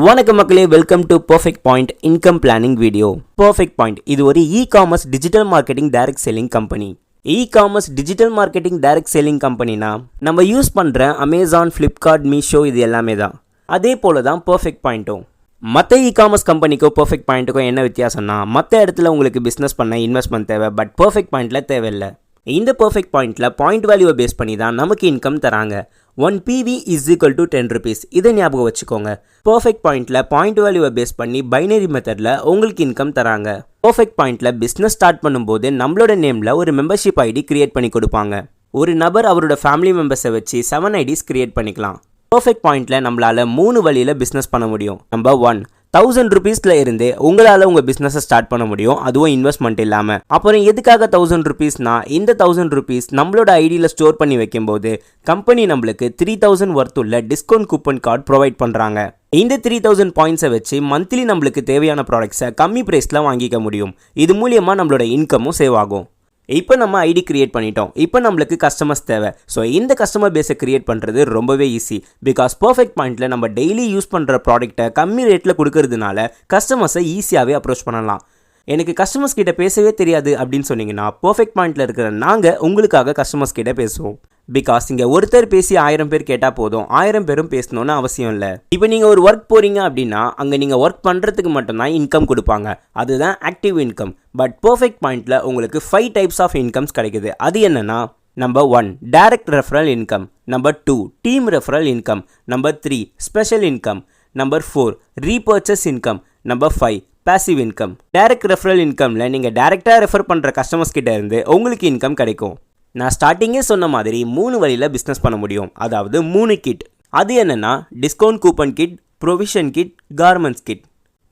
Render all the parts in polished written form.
வணக்கம் மக்களே, welcome to perfect point income planning video. Perfect point இது ஒரு e-commerce digital marketing direct selling company. E-commerce digital marketing direct selling கம்பெனினா நம்ம use பண்ணுற அமேசான், ஃப்ளிப்கார்ட், மீஷோ இது எல்லாமே தான். அதே போல தான் பர்ஃபெக்ட் பாயிண்ட்டும். மற்ற இ-காமர்ஸ் கம்பெனிக்கும் பர்ஃபெக்ட் பாயிண்ட்டுக்கும் என்ன வித்தியாசம்னா, மற்ற இடத்துல உங்களுக்கு பிஸ்னஸ் பண்ண இன்வெஸ்ட்மெண்ட் தேவை, பட் பர்ஃபெக்ட் பாயிண்டில் தேவையில்லை. இந்த பர்ஃபெக்ட் பாயிண்டில் பாயிண்ட் வேல்யூவை பேஸ் பண்ணி தான் நமக்கு இன்கம் தராங்க. 1 PV is equal to 10 rupees. இதை ஞாபகம் வச்சுக்கோங்க. பர்ஃபெக்ட் பாயிண்டில் பாயிண்ட் வேல்யூவை பேஸ் பண்ணி பைனரி மெத்தடில் உங்களுக்கு இன்கம் தராங்க. பர்ஃபெக்ட் பாயிண்டில் பிஸ்னஸ் ஸ்டார்ட் பண்ணும்போது நம்மளோட நேமில் ஒரு மெம்பர்ஷிப் ஐடி கிரியேட் பண்ணி கொடுப்பாங்க. ஒரு நபர் அவரோட ஃபேமிலி மெம்பர்ஸை வச்சு 7 IDs கிரியேட் பண்ணிக்கலாம். பர்ஃபெக்ட் பாயிண்டில் நம்மளால் 3 வழியில் பிஸ்னஸ் பண்ண முடியும். நம்பர் 1, 1000 rupeesல இருந்து உங்களால் உங்கள் பிஸ்னஸை ஸ்டார்ட் பண்ண முடியும், அதுவும் இன்வெஸ்ட்மெண்ட் இல்லாமல். அப்புறம் எதுக்காக 1000 rupeesனா, இந்த 1000 rupees நம்மளோட ஐடியில் ஸ்டோர் பண்ணி வைக்கும்போது கம்பெனி நம்மளுக்கு 3000 ஒர்த் உள்ள டிஸ்கவுண்ட் கூப்பன் கார்டு ப்ரொவைட் பண்ணுறாங்க. இந்த 3000 பாயிண்ட்ஸை வச்சு மந்த்லி நம்மளுக்கு தேவையான ப்ராடக்ட்ஸை கம்மி ப்ரைஸில் வாங்கிக்க முடியும். இது மூலியமாக நம்மளோட இன்கமும் சேவ் ஆகும். இப்போ நம்ம ஐடி கிரியேட் பண்ணிட்டோம். இப்போ நம்மளுக்கு கஸ்டமர்ஸ் தேவை. ஸோ இந்த கஸ்டமர் பேஸை கிரியேட் பண்ணுறது ரொம்பவே ஈஸி. பிகாஸ் பர்ஃபெக்ட் பாயிண்டில் நம்ம டெய்லி யூஸ் பண்ணுற ப்ராடக்ட்டை கம்மி ரேட்டில் கொடுக்கறதுனால கஸ்டமர்ஸை ஈஸியாகவே அப்ரோச் பண்ணலாம். எனக்கு கஸ்டமர்ஸ் கிட்ட பேசவே தெரியாது அப்படின்னு சொன்னீங்கன்னா, பர்ஃபெக்ட் பாயிண்டில் இருக்கிற நாங்கள் உங்களுக்காக கஸ்டமர்ஸ் கிட்ட பேசுவோம். பிகாஸ் இங்கே ஒருத்தர் பேசி 1000 பேர் கேட்டால் போதும், 1000 பேரும் பேசணும்னு அவசியம் இல்லை. இப்போ நீங்கள் ஒரு ஒர்க் போகிறீங்க அப்படின்னா அங்கே நீங்கள் ஒர்க் பண்ணுறதுக்கு மட்டும்தான் இன்கம் கொடுப்பாங்க. அதுதான் ஆக்டிவ் இன்கம். பட் பர்ஃபெக்ட் பாயிண்டில் உங்களுக்கு 5 types ஆஃப் இன்கம்ஸ் கிடைக்குது. அது என்னென்னா, number 1 direct referral income, number 2 team referral income, number 3 special income, number 4 repurchase income, number 5 passive income. Direct referral இன்கமில் நீங்கள் டைரெக்டாக ரெஃபர் பண்ணுற கஸ்டமர்ஸ் கிட்ட இருந்து உங்களுக்கு இன்கம் கிடைக்கும். நான் ஸ்டார்டிங்கே சொன்ன மாதிரி 3 வழியில் பிஸ்னஸ் பண்ண முடியும். அதாவது 3 கிட். அது என்னென்னா, discount coupon kit, provision kit, garments kit.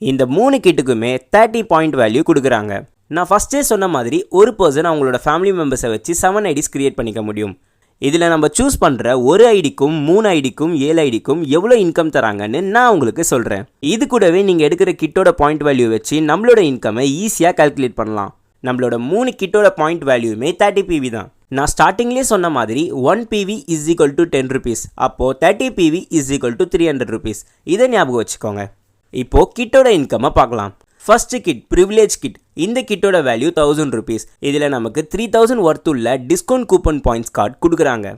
இந்த 3 கிட்டுக்குமே 30 பாயிண்ட் வேல்யூ கொடுக்குறாங்க. நான் ஃபஸ்ட்டே சொன்ன மாதிரி ஒரு பர்சன் அவங்களோட ஃபேமிலி மெம்பர்ஸை வச்சு 7 IDs கிரியேட் பண்ணிக்க முடியும். இதில் நம்ம சூஸ் பண்ணுற ஒரு ஐடிக்கும் 3 ஐடிக்கும் 7 ஐடிக்கும் எவ்வளோ இன்கம் தராங்கன்னு நான் உங்களுக்கு சொல்கிறேன். இது கூடவே நீங்கள் எடுக்கிற கிட்டோட பாயிண்ட் வேல்யூ வச்சு நம்மளோட இன்கமை ஈஸியாக கால்குலேட் பண்ணலாம். நம்மளோட 3 கிட்டோட பாயிண்ட் வேல்யூமே 30 PV தான். நான் ஸ்டார்டிங்லேயே சொன்ன மாதிரி 1 PV is equal to 10 rupees. அப்போது 30 PV is equal to 300 rupees. இதை ஞாபகம் வச்சுக்கோங்க. இப்போது கிட்டோட இன்கம்மை பார்க்கலாம். First kit privilege kit. இந்த கிட்டோட வேல்யூ 1000 rupees. இதில் நமக்கு 3000 ஒர்த் உள்ள டிஸ்கவுண்ட் கூப்பன் பாயிண்ட்ஸ் கார்டு கொடுக்குறாங்க.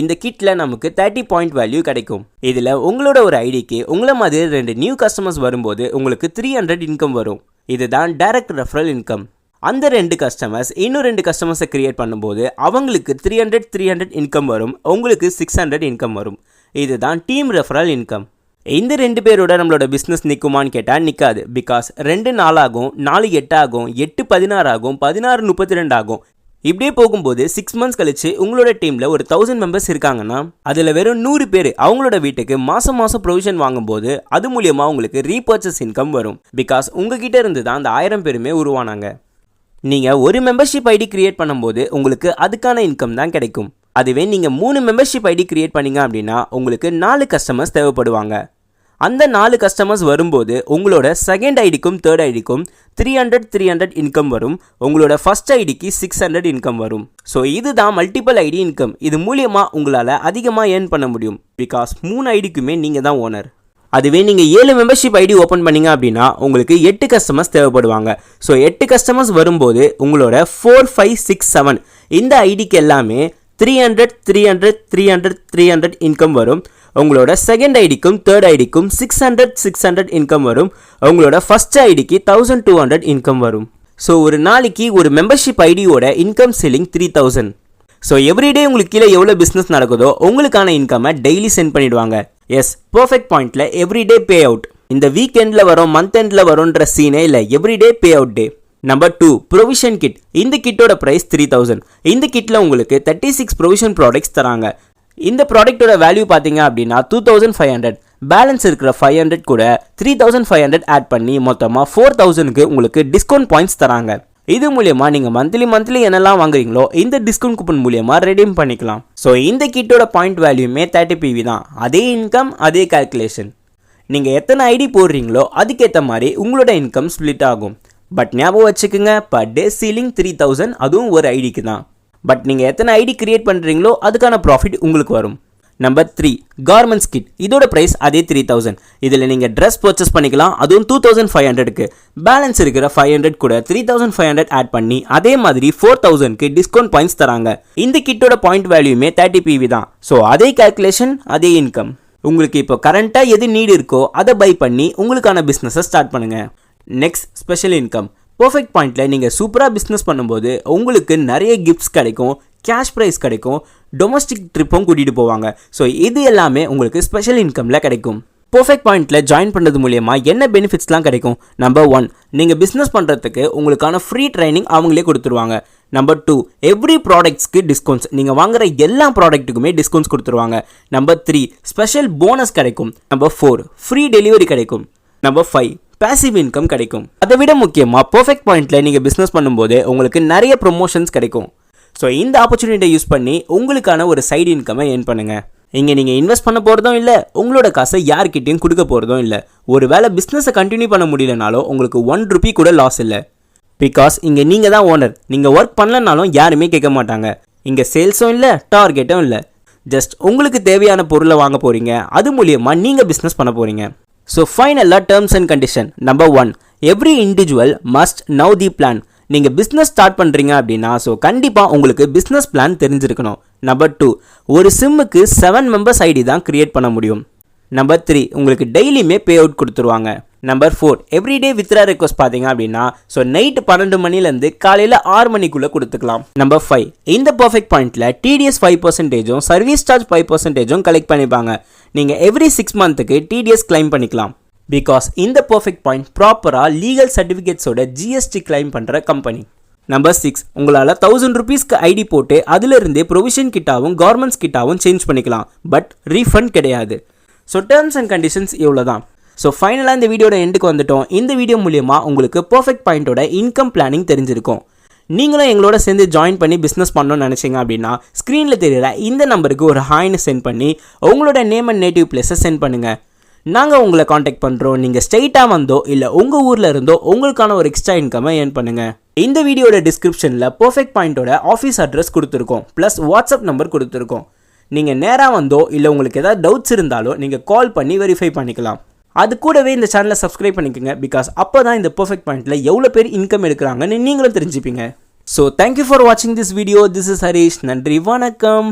இந்த கிட்டில் நமக்கு 30 பாயிண்ட் வேல்யூ கிடைக்கும். இதில் உங்களோட ஒரு ஐடிக்கு உங்களை மாதிரி 2 நியூ கஸ்டமர்ஸ் வரும்போது உங்களுக்கு 300 இன்கம் வரும். இதுதான் டைரக்ட் ரெஃபரல் இன்கம். அந்த 2 கஸ்டமர்ஸ் இன்னும் 2 கஸ்டமர்ஸை கிரியேட் பண்ணும்போது அவங்களுக்கு 300 இன்கம் வரும், உங்களுக்கு 600 இன்கம் வரும். இதுதான் டீம் ரெஃபரல் இன்கம். இந்த 2 பேரோட நம்மளோட பிஸ்னஸ் நிற்குமான்னு கேட்டால் நிற்காது. பிகாஸ் 2 4 ஆகும், 4 8 ஆகும், 8 16 ஆகும், 16 32 ஆகும். இப்படியே போகும்போது 6 months கழிச்சு உங்களோட டீமில் ஒரு 1000 மெம்பர்ஸ் இருக்காங்கன்னா அதில் வெறும் 100 பேர் அவங்களோட வீட்டுக்கு மாதம் ப்ரொவிஷன் வாங்கும்போது அது மூலியமாக உங்களுக்கு ரீபர்ச்சஸ் இன்கம் வரும். பிகாஸ் உங்ககிட்ட இருந்து தான் அந்த 1000 பேருமே உருவானாங்க. நீங்கள் ஒரு மெம்பர்ஷிப் ஐடி கிரியேட் பண்ணும்போது உங்களுக்கு அதுக்கான இன்கம் தான் கிடைக்கும். அதுவே நீங்கள் 3 மெம்பர்ஷிப் ஐடி கிரியேட் பண்ணிங்க அப்படின்னா உங்களுக்கு 4 கஸ்டமர்ஸ் தேவைப்படுவாங்க. அந்த 4 கஸ்டமர்ஸ் வரும்போது உங்களோட செகண்ட் ஐடிக்கும் தேர்ட் ஐடிக்கும் 300 இன்கம் வரும். உங்களோட ஃபர்ஸ்ட் ஐடிக்கு 600 இன்கம் வரும். ஸோ இதுதான் மல்டிபிள் ஐடி இன்கம். இது மூலியமாக உங்களால் அதிகமாக ஏர்ன் பண்ண முடியும். பிகாஸ் 3 ஐடிக்குமே நீங்கள் தான் ஓனர். அதுவே நீங்கள் 7 மெம்பர்ஷிப் ஐடி ஓப்பன் பண்ணிங்க அப்படின்னா உங்களுக்கு 8 கஸ்டமர்ஸ் தேவைப்படுவாங்க. ஸோ 8 கஸ்டமர்ஸ் வரும்போது உங்களோட 4 5 6 7 இந்த ஐடிக்கு எல்லாமே 300 இன்கம் வரும். உங்களோட செகண்ட் ஐடிக்கும் தேர்ட் ஐடிக்கும் 600 இன்கம் வரும். உங்களோட ஃபர்ஸ்ட் ஐடிக்கு 1200 இன்கம் வரும். ஸோ ஒரு நாளைக்கு ஒரு மெம்பர்ஷிப் ஐடியோட இன்கம் செல்லிங் 3000. ஸோ எவ்ரிடே உங்களுக்கு கீழே எவ்வளோ பிஸ்னஸ் நடக்குதோ உங்களுக்கான இன்கம்மை டெய்லி சென்ட் பண்ணிவிடுவாங்க. எஸ், பர்ஃபெக்ட் பாயிண்டில் எவ்ரிடே பே அவுட். இந்த வீக்கெண்டில் வரும், மந்த் எண்டில் வரும்ன்ற சீனே இல்லை. Everyday pay out day. Number 2 provision kit. இந்த கிட்டோட ப்ரைஸ் 3000. இந்த கிட்டில் உங்களுக்கு 36 ப்ரொவிஷன் ப்ராடக்ட்ஸ் தராங்க. இந்த ப்ராடக்ட்டோட வேல்யூ பார்த்தீங்க அப்படின்னா 2500. பேலன்ஸ் இருக்கிற 500 கூட 3500 ஆட் பண்ணி மொத்தமாக 4000க்கு உங்களுக்கு டிஸ்கவுண்ட் பாயிண்ட்ஸ் தராங்க. இது மூலியமாக நீங்கள் மந்த்லி என்னெல்லாம் வாங்குறீங்களோ இந்த டிஸ்கவுண்ட் கூப்பன் மூலியமாக ரெடீம் பண்ணிக்கலாம். ஸோ இந்த கிட்டோட பாயிண்ட் வேல்யூமே 30 PV தான். அதே இன்கம், அதே கால்குலேஷன். நீங்கள் எத்தனை ஐடி போடுறீங்களோ அதுக்கேற்ற மாதிரி உங்களோட இன்கம் ஸ்ப்ளிட் ஆகும். பட் ஞாபகம் வச்சுக்கோங்க, பர் டே சீலிங் 3000, அதுவும் ஒரு ஐடிக்கு தான். பட் நீங்கள் எத்தனை ஐடி கிரியேட் பண்ணுறீங்களோ அதுக்கான ப்ராஃபிட் உங்களுக்கு வரும். Number 3 garments kit. இதோட பிரைஸ் அதே 3000. இதில் நீங்கள் ட்ரெஸ் பர்ச்சேஸ் பண்ணிக்கலாம், அதுவும் 2500க்கு. பேலன்ஸ் இருக்கிற 500 கூட 3500 ஆட் பண்ணி அதே மாதிரி 4000க்கு டிஸ்கவுண்ட் பாயிண்ட்ஸ் தராங்க. இந்த கிட்டோட பாயிண்ட் வேல்யூமே 30 PV தான். ஸோ அதே கால்குலேஷன், அதே இன்கம். உங்களுக்கு இப்போ கரண்ட்டாக எது நீடு இருக்கோ அதை பை பண்ணி உங்களுக்கான பிஸ்னஸை ஸ்டார்ட் பண்ணுங்கள். Next, special income. பர்ஃபெக்ட் பாயிண்டில் நீங்கள் சூப்பராக பிஸ்னஸ் பண்ணும்போது உங்களுக்கு நிறைய கிஃப்ட்ஸ் கிடைக்கும், கேஷ் ப்ரைஸ் கிடைக்கும், டொமஸ்டிக் ட்ரிப்பும் கூட்டிகிட்டு போவாங்க. ஸோ இது எல்லாமே உங்களுக்கு ஸ்பெஷல் இன்கமில் கிடைக்கும். பர்ஃபெக்ட் பாயிண்டில் ஜாயின் பண்ணுறது மூலயமா என்ன பெனிஃபிட்ஸ்லாம் கிடைக்கும்? நம்பர் 1, நீங்கள் பிஸ்னஸ் பண்ணுறதுக்கு உங்களுக்கான ஃப்ரீ ட்ரைனிங் அவங்களே கொடுத்துருவாங்க. நம்பர் 2, எவ்ரி ப்ராடக்ட்ஸ்க்கு டிஸ்கவுண்ட்ஸ். நீங்கள் வாங்குற எல்லா ப்ராடக்ட்டுக்குமே டிஸ்கவுண்ட்ஸ் கொடுத்துருவாங்க. நம்பர் 3, ஸ்பெஷல் போனஸ் கிடைக்கும். நம்பர் 4, ஃப்ரீ டெலிவரி கிடைக்கும். நம்பர் 5, பேசிவ் இன்கம் கிடைக்கும். அதை விட முக்கியமாக பர்ஃபெக்ட் பாயிண்டில் நீங்கள் பிஸ்னஸ் பண்ணும்போது உங்களுக்கு நிறைய ப்ரொமோஷன்ஸ் கிடைக்கும். ஸோ இந்த ஆப்பர்ச்சுனிட்டியை யூஸ் பண்ணி உங்களுக்கான ஒரு சைடு இன்கமை ஏர்ன் பண்ணுங்கள். இங்கே நீங்கள் இன்வெஸ்ட் பண்ண போகிறதும் இல்லை, உங்களோட காசை யார்கிட்டையும் கொடுக்க போகிறதும் இல்லை. ஒரு வேளை பிஸ்னஸை கண்டினியூ பண்ண முடியலனாலும் உங்களுக்கு 1 ரூபி கூட லாஸ் இல்லை. பிகாஸ் இங்கே நீங்கள் தான் ஓனர். நீங்கள் ஒர்க் பண்ணலனாலும் யாருமே கேட்க மாட்டாங்க. இங்கே சேல்ஸும் இல்லை, டார்கெட்டும் இல்லை. ஜஸ்ட் உங்களுக்கு தேவையான பொருளை வாங்க போகிறீங்க, அது மூலியமாக நீங்கள் பிஸ்னஸ் பண்ண போகிறீங்க. ஸோ ஃபைனலாக terms and condition. Number 1, every individual must now the plan. நீங்கள் பிஸ்னஸ் ஸ்டார்ட் பண்ணுறீங்க அப்படின்னா ஸோ கண்டிப்பாக உங்களுக்கு பிஸ்னஸ் பிளான் தெரிஞ்சிருக்கணும். நம்பர் 2, ஒரு சிம்முக்கு 7 மெம்பர்ஸ் ஐடி தான் கிரியேட் பண்ண முடியும். நம்பர் 3, உங்களுக்கு டெய்லியுமே பே அவுட் கொடுத்துருவாங்க. நம்பர் 4, எவ்ரிடே வித்ரா ரெக்வஸ்ட் பார்த்தீங்க அப்படின்னா ஸோ நைட்டு 12 மணிலேருந்து காலையில் 6 மணிக்குள்ளே கொடுத்துக்கலாம். நம்பர் 5, இந்த பர்ஃபெக்ட் பாயிண்டில் TDS 5%, சர்வீஸ் சார்ஜ் 5% கலெக்ட் பண்ணிப்பாங்க. நீங்கள் எவ்ரி 6 மந்த்துக்கு TDS கிளைம் பண்ணிக்கலாம். பிகாஸ் இந்த பர்ஃபெக்ட் பாயிண்ட் ப்ராப்பராக லீகல் சர்டிஃபிகேட்ஸோட GST கிளைம் பண்ணுற கம்பெனி. நம்பர் 6, உங்களால் 1000 ருபீஸ்க்கு ஐடி போட்டு அதிலிருந்தே ப்ரொவிஷன் கிட்டாவும் கவர்மெண்ட்ஸ் கிட்டாவும் சேஞ்ச் பண்ணிக்கலாம். பட் ரீஃபண்ட் கிடையாது. ஸோ டேர்ம்ஸ் அண்ட் கண்டிஷன்ஸ் இவ்வளோ தான். ஸோ ஃபைனலாக இந்த வீடியோட எண்டுக்கு வந்துட்டோம். இந்த வீடியோ மூலியமாக உங்களுக்கு பர்ஃபெக்ட் பாயிண்டோட இன்கம் பிளானிங் தெரிஞ்சிருக்கும். நீங்களும் எங்களோட சேர்ந்து ஜாயின் பண்ணி பிஸ்னஸ் பண்ணணும்னு நினச்சிங்க அப்படின்னா ஸ்க்ரீனில் தெரிகிற இந்த நம்பருக்கு ஒரு ஹாய்னு சென்ட் பண்ணி உங்களோட நேம் அண்ட் நேட்டிவ் பிளேஸை சென்ட் பண்ணுங்கள். நாங்கள் உங்களை காண்டாக்ட் பண்ணுறோம். நீங்கள் ஸ்ட்ரெயிட்டாக வந்தோ இல்லை உங்கள் ஊரில் இருந்தோ உங்களுக்கான ஒரு எக்ஸ்ட்ரா இன்கமை ஏர்ன் பண்ணுங்கள். இந்த வீடியோட டிஸ்கிரிப்ஷனில் பர்ஃபெக்ட் பாயிண்டோட ஆஃபீஸ் அட்ரஸ் கொடுத்துருக்கோம், ப்ளஸ் வாட்ஸ்அப் நம்பர் கொடுத்துருக்கோம். நீங்கள் நேராக வந்தோ இல்லை உங்களுக்கு ஏதாவது டவுட்ஸ் இருந்தாலோ நீங்கள் கால் பண்ணி வெரிஃபை பண்ணிக்கலாம். அது கூடவே இந்த சேனலை சப்ஸ்கிரைப் பண்ணிக்கோங்க. பிகாஸ் அப்போ தான் இந்த பர்ஃபெக்ட் பாயிண்டில் எவ்வளோ பேர் இன்கம் எடுக்கிறாங்கன்னு நீங்களும் தெரிஞ்சுப்பீங்க. ஸோ தேங்க்யூ ஃபார் வாட்சிங் this video. This is Harish. நன்றி, வணக்கம்.